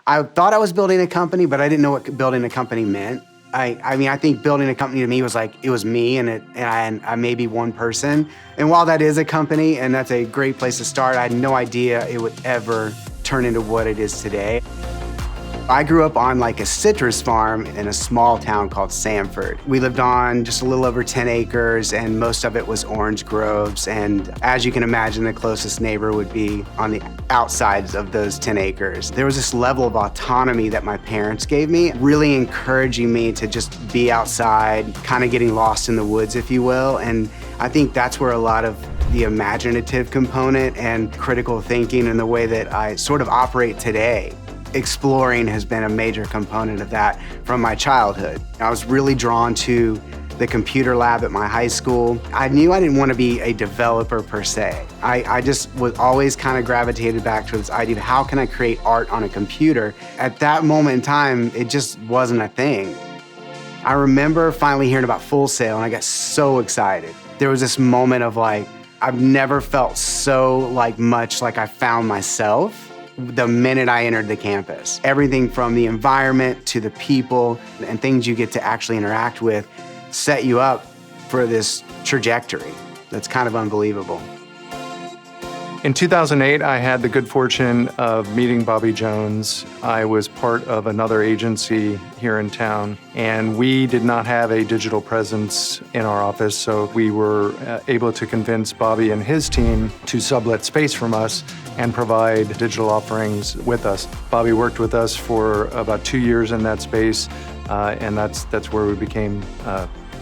I thought I was building a company, but I didn't know what building a company meant. I mean, I think building a company to me was like, it was me and I may be one person. And while that is a company and that's a great place to start, I had no idea it would ever turn into what it is today. I grew up on like a citrus farm in a small town called Sanford. We lived on just a little over 10 acres and most of it was orange groves. And as you can imagine, the closest neighbor would be on the outsides of those 10 acres. There was this level of autonomy that my parents gave me, really encouraging me to just be outside, kind of getting lost in the woods, if you will. And I think that's where a lot of the imaginative component and critical thinking and the way that I sort of operate today. Exploring has been a major component of that from my childhood. I was really drawn to the computer lab at my high school. I knew I didn't want to be a developer per se. I just was always kind of gravitated back to this idea of how can I create art on a computer? At that moment in time, it just wasn't a thing. I remember finally hearing about Full Sail and I got so excited. There was this moment of like, I've never felt so much like I found myself the minute I entered the campus. Everything from the environment to the people and things you get to actually interact with set you up for this trajectory that's kind of unbelievable. In 2008, I had the good fortune of meeting Bobby Jones. I was part of another agency here in town, and we did not have a digital presence in our office, so we were able to convince Bobby and his team to sublet space from us and provide digital offerings with us. Bobby worked with us for about 2 years in that space, and that's where we became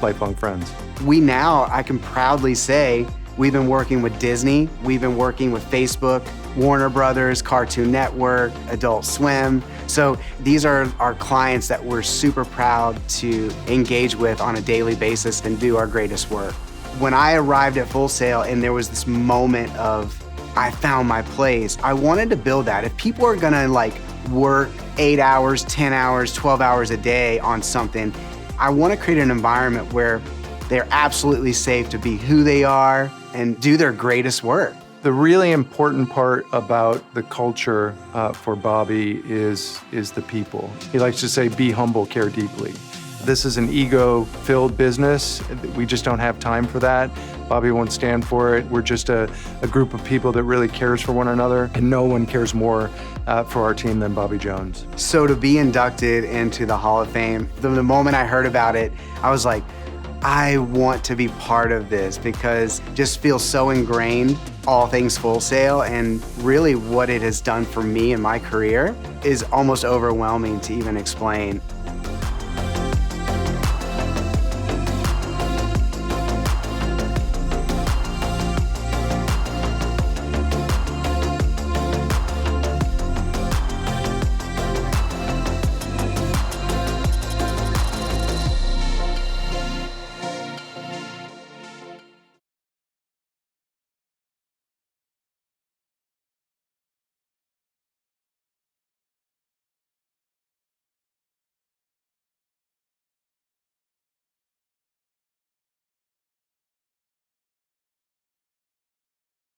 lifelong friends. We now, I can proudly say, we've been working with Disney, we've been working with Facebook, Warner Brothers, Cartoon Network, Adult Swim. So these are our clients that we're super proud to engage with on a daily basis and do our greatest work. When I arrived at Full Sail and there was this moment of, I found my place, I wanted to build that. If people are gonna work 8 hours, 10 hours, 12 hours a day on something, I wanna create an environment where they're absolutely safe to be who they are and do their greatest work. The really important part about the culture for Bobby is the people. He likes to say, be humble, care deeply. This is an ego-filled business. We just don't have time for that. Bobby won't stand for it. We're just a group of people that really cares for one another, and no one cares more for our team than Bobby Jones. So to be inducted into the Hall of Fame, the moment I heard about it, I was like, I want to be part of this because it just feels so ingrained, all things Full Sail, and really what it has done for me in my career is almost overwhelming to even explain.